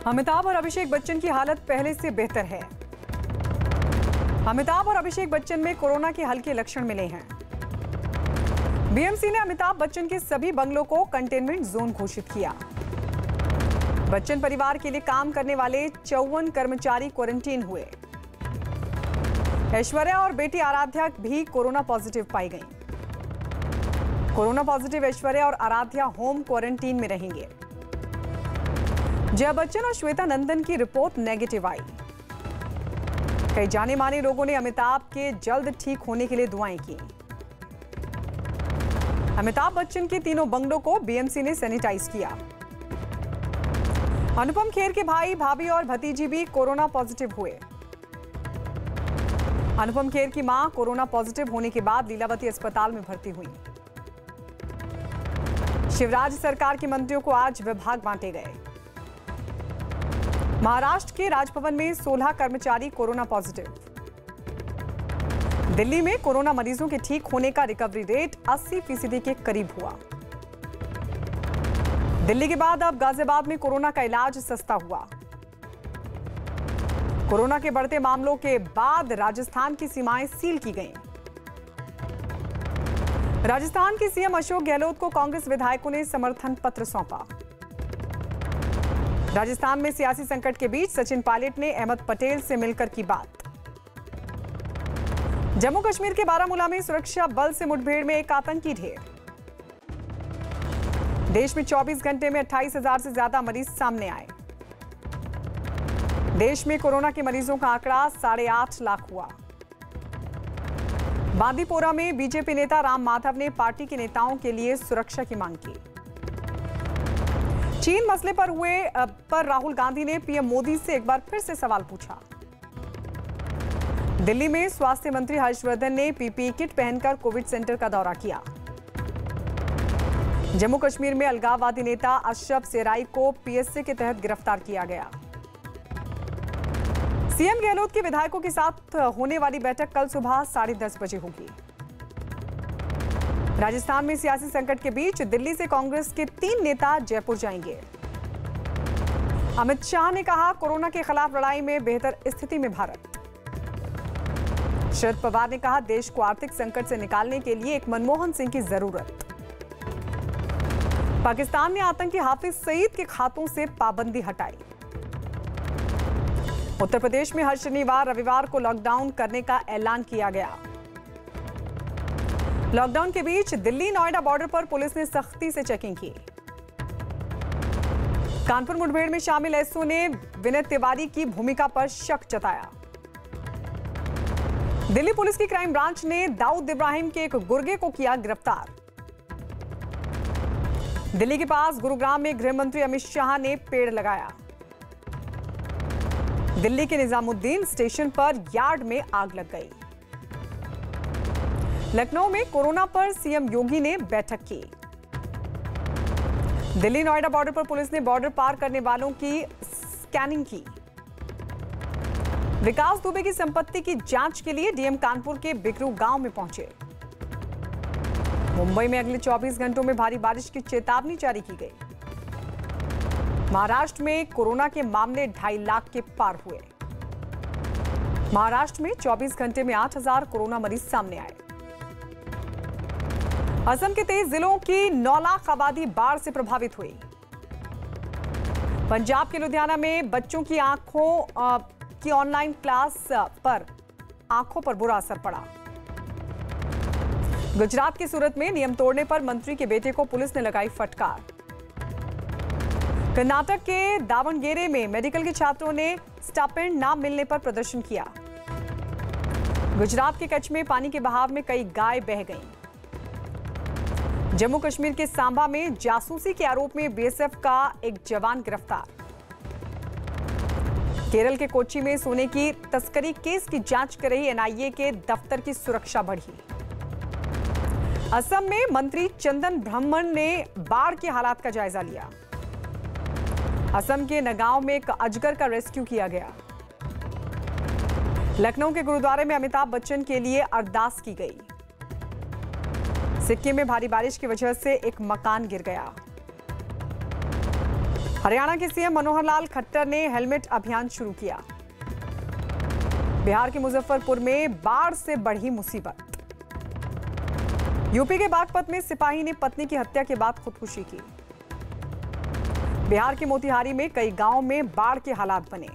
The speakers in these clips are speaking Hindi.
अमिताभ और अभिषेक बच्चन की हालत पहले से बेहतर है। अमिताभ और अभिषेक बच्चन में कोरोना के हल्के लक्षण मिले हैं। बीएमसी ने अमिताभ बच्चन के सभी बंगलों को कंटेनमेंट जोन घोषित किया। बच्चन परिवार के लिए काम करने वाले 54 कर्मचारी क्वारंटीन हुए। ऐश्वर्या और बेटी आराध्या भी कोरोना पॉजिटिव पाई गईं। कोरोना पॉजिटिव ऐश्वर्या और आराध्या होम क्वारंटीन में रहेंगे। जया बच्चन और श्वेता नंदन की रिपोर्ट नेगेटिव आई। कई जाने माने लोगों ने अमिताभ के जल्द ठीक होने के लिए दुआएं की। अमिताभ बच्चन के तीनों बंगलों को बीएमसी ने सैनिटाइज किया। अनुपम खेर के भाई, भाभी और भतीजी भी कोरोना पॉजिटिव हुए। अनुपम खेर की मां कोरोना पॉजिटिव होने के बाद लीलावती अस्पताल में भर्ती हुई। शिवराज सरकार के मंत्रियों को आज विभाग बांटे गए। महाराष्ट्र के राजभवन में 16 कर्मचारी कोरोना पॉजिटिव। दिल्ली में कोरोना मरीजों के ठीक होने का रिकवरी रेट 80% के करीब हुआ। दिल्ली के बाद अब गाजियाबाद में कोरोना का इलाज सस्ता हुआ। कोरोना के बढ़ते मामलों के बाद राजस्थान की सीमाएं सील की गईं। राजस्थान के सीएम अशोक गहलोत को कांग्रेस विधायकों ने समर्थन पत्र सौंपा। राजस्थान में सियासी संकट के बीच सचिन पायलट ने अहमद पटेल से मिलकर की बात। जम्मू कश्मीर के बारामूला में सुरक्षा बल से मुठभेड़ में एक आतंकी ढेर। देश में 24 घंटे में 28,000 से ज्यादा मरीज सामने आए। देश में कोरोना के मरीजों का आंकड़ा 8.5 लाख हुआ। बांदीपोरा में बीजेपी नेता राम माधव ने पार्टी के नेताओं के लिए सुरक्षा की मांग की। चीन मसले पर राहुल गांधी ने पीएम मोदी से एक बार फिर से सवाल पूछा। दिल्ली में स्वास्थ्य मंत्री हर्षवर्धन ने पीपीई किट पहनकर कोविड सेंटर का दौरा किया। जम्मू कश्मीर में अलगाववादी नेता अशरफ सेराई को पीएसए के तहत गिरफ्तार किया गया। सीएम गहलोत के विधायकों के साथ होने वाली बैठक कल सुबह 10:30 बजे होगी। राजस्थान में सियासी संकट के बीच दिल्ली से कांग्रेस के 3 नेता जयपुर जाएंगे। अमित शाह ने कहा, कोरोना के खिलाफ लड़ाई में बेहतर स्थिति में भारत। शरद पवार ने कहा, देश को आर्थिक संकट से निकालने के लिए एक मनमोहन सिंह की जरूरत। पाकिस्तान ने आतंकी हाफिज सईद के खातों से पाबंदी हटाई। उत्तर प्रदेश में हर शनिवार रविवार को लॉकडाउन करने का ऐलान किया गया। लॉकडाउन के बीच दिल्ली नोएडा बॉर्डर पर पुलिस ने सख्ती से चेकिंग की। कानपुर मुठभेड़ में शामिल एसओ ने विनय तिवारी की भूमिका पर शक जताया। दिल्ली पुलिस की क्राइम ब्रांच ने दाऊद इब्राहिम के एक गुर्गे को किया गिरफ्तार। दिल्ली के पास गुरुग्राम में गृह मंत्री अमित शाह ने पेड़ लगाया। दिल्ली के निजामुद्दीन स्टेशन पर यार्ड में आग लग गई। लखनऊ में कोरोना पर सीएम योगी ने बैठक की। दिल्ली नोएडा बॉर्डर पर पुलिस ने बॉर्डर पार करने वालों की स्कैनिंग की। विकास दुबे की संपत्ति की जांच के लिए डीएम कानपुर के बिकरू गांव में पहुंचे। मुंबई में अगले 24 घंटों में भारी बारिश की चेतावनी जारी की गई। महाराष्ट्र में कोरोना के मामले 2.5 लाख के पार हुए। महाराष्ट्र में 24 घंटे में 8,000 कोरोना मरीज सामने आए। असम के 23 जिलों की 9 लाख आबादी बाढ़ से प्रभावित हुई। पंजाब के लुधियाना में बच्चों की आंखों की ऑनलाइन क्लास पर आंखों पर बुरा असर पड़ा। गुजरात के सूरत में नियम तोड़ने पर मंत्री के बेटे को पुलिस ने लगाई फटकार। कर्नाटक के दावणगेरे में मेडिकल के छात्रों ने स्टाइपेंड ना मिलने पर प्रदर्शन किया। गुजरात के कच्छ में पानी के बहाव में कई गाय बह गईं। जम्मू कश्मीर के सांबा में जासूसी के आरोप में बीएसएफ का एक जवान गिरफ्तार। केरल के कोच्चि में सोने की तस्करी केस की जांच कर रही एनआईए के दफ्तर की सुरक्षा बढ़ी। असम में मंत्री चंदन ब्रह्मन ने बाढ़ के हालात का जायजा लिया। असम के नगांव में एक अजगर का रेस्क्यू किया गया। लखनऊ के गुरुद्वारे में अमिताभ बच्चन के लिए अरदास की गई। सिक्किम में भारी बारिश की वजह से एक मकान गिर गया। हरियाणा के सीएम मनोहर लाल खट्टर ने हेलमेट अभियान शुरू किया। बिहार के मुजफ्फरपुर में बाढ़ से बढ़ी मुसीबत। यूपी के बागपत में सिपाही ने पत्नी की हत्या के बाद खुदकुशी की। बिहार के मोतिहारी में कई गांवों में बाढ़ के हालात बने।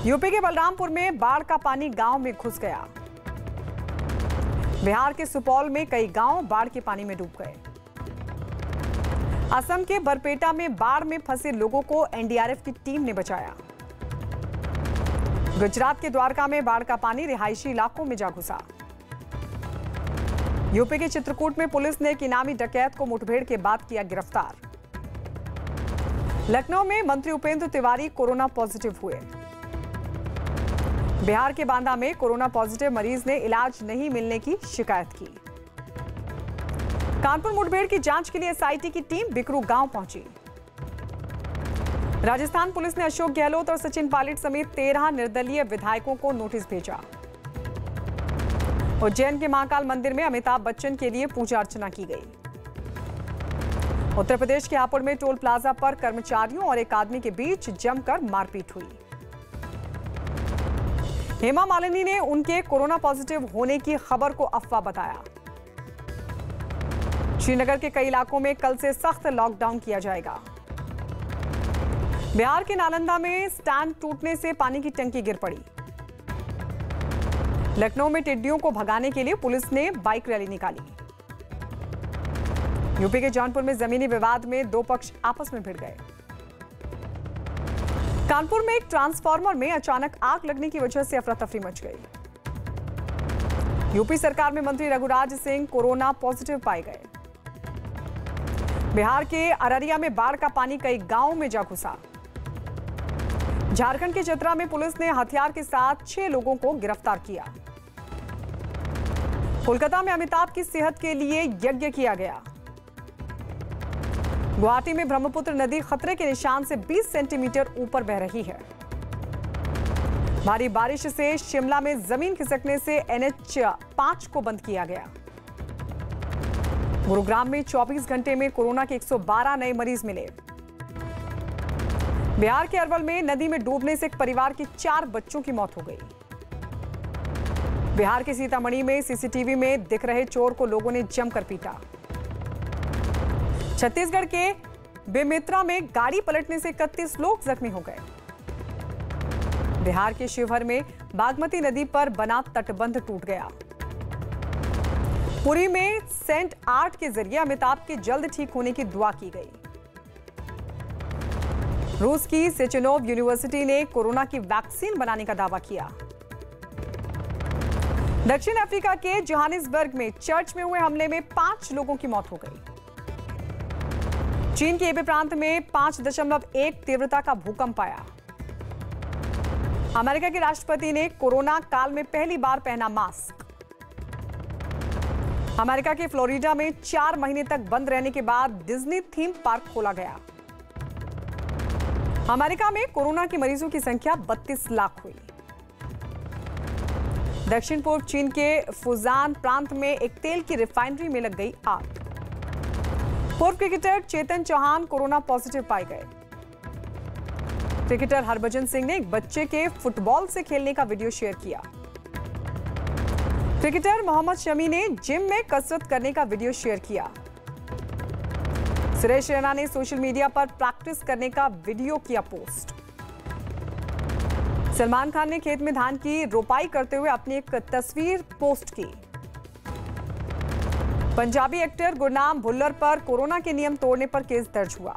यूपी के बलरामपुर में बाढ़ का पानी गांव में घुस गया। बिहार के सुपौल में कई गांव बाढ़ के पानी में डूब गए। असम के बरपेटा में बाढ़ में फंसे लोगों को एनडीआरएफ की टीम ने बचाया। गुजरात के द्वारका में बाढ़ का पानी रिहायशी इलाकों में जा घुसा। यूपी के चित्रकूट में पुलिस ने एक इनामी डकैत को मुठभेड़ के बाद किया गिरफ्तार। लखनऊ में मंत्री उपेंद्र तिवारी कोरोना पॉजिटिव हुए। बिहार के बांदा में कोरोना पॉजिटिव मरीज ने इलाज नहीं मिलने की शिकायत की। कानपुर मुठभेड़ की जांच के लिए एसआईटी की टीम बिकरू गांव पहुंची। राजस्थान पुलिस ने अशोक गहलोत और सचिन पायलट समेत 13 निर्दलीय विधायकों को नोटिस भेजा। उज्जैन के महाकाल मंदिर में अमिताभ बच्चन के लिए पूजा अर्चना की गई। उत्तर प्रदेश के हापुड़ में टोल प्लाजा पर कर्मचारियों और एक आदमी के बीच जमकर मारपीट हुई। हेमा मालिनी ने उनके कोरोना पॉजिटिव होने की खबर को अफवाह बताया। श्रीनगर के कई इलाकों में कल से सख्त लॉकडाउन किया जाएगा। बिहार के नालंदा में स्टैंड टूटने से पानी की टंकी गिर पड़ी। लखनऊ में टिड्डियों को भगाने के लिए पुलिस ने बाइक रैली निकाली। यूपी के जौनपुर में जमीनी विवाद में दो पक्ष आपस में भिड़ गए। कानपुर में एक ट्रांसफार्मर में अचानक आग लगने की वजह से अफरा तफरी मच गई। यूपी सरकार में मंत्री रघुराज सिंह कोरोना पॉजिटिव पाए गए। बिहार के अररिया में बाढ़ का पानी कई गांवों में जा घुसा। झारखंड के चतरा में पुलिस ने हथियार के साथ 6 लोगों को गिरफ्तार किया। कोलकाता में अमिताभ की सेहत के लिए यज्ञ किया गया। गुवाहाटी में ब्रह्मपुत्र नदी खतरे के निशान से 20 सेंटीमीटर ऊपर बह रही है। भारी बारिश से शिमला में जमीन खिसकने से NH5 को बंद किया गया। गुरुग्राम में 24 घंटे में कोरोना के 112 नए मरीज मिले। बिहार के अरवल में नदी में डूबने से एक परिवार के 4 बच्चों की मौत हो गई। बिहार के सीतामढ़ी में सीसीटीवी में दिख रहे चोर को लोगों ने जमकर पीटा। छत्तीसगढ़ के बेमेतरा में गाड़ी पलटने से 31 लोग जख्मी हो गए। बिहार के शिवहर में बागमती नदी पर बना तटबंध टूट गया। पुरी में सेंट आर्ट के जरिए अमिताभ के जल्द ठीक होने की दुआ की गई। रूस की सेचेनोव यूनिवर्सिटी ने कोरोना की वैक्सीन बनाने का दावा किया। दक्षिण अफ्रीका के जोहानिसबर्ग में चर्च में हुए हमले में 5 लोगों की मौत हो गई। चीन के एबे प्रांत में 5.1 तीव्रता का भूकंप आया। अमेरिका के राष्ट्रपति ने कोरोना काल में पहली बार पहना मास्क। अमेरिका के फ्लोरिडा में 4 महीने तक बंद रहने के बाद डिज्नी थीम पार्क खोला गया। अमेरिका में कोरोना के मरीजों की संख्या 32 लाख हुई। दक्षिण पूर्व चीन के फुजान प्रांत में एक तेल की रिफाइनरी में लग गई आग। पूर्व cricketer Chetan Chauhan corona positive पाए गए। क्रिकेटर हरभजन सिंह ने एक बच्चे के फुटबॉल से खेलने का वीडियो शेयर किया। क्रिकेटर मोहम्मद शमी ने जिम में कसरत करने का वीडियो शेयर किया। सुरेश रैना ने सोशल मीडिया पर प्रैक्टिस करने का वीडियो किया पोस्ट। सलमान खान ने खेत में धान की रोपाई करते हुए अपनी एक तस्वीर पोस्ट की। पंजाबी एक्टर गुरनाम भुल्लर पर कोरोना के नियम तोड़ने पर केस दर्ज हुआ।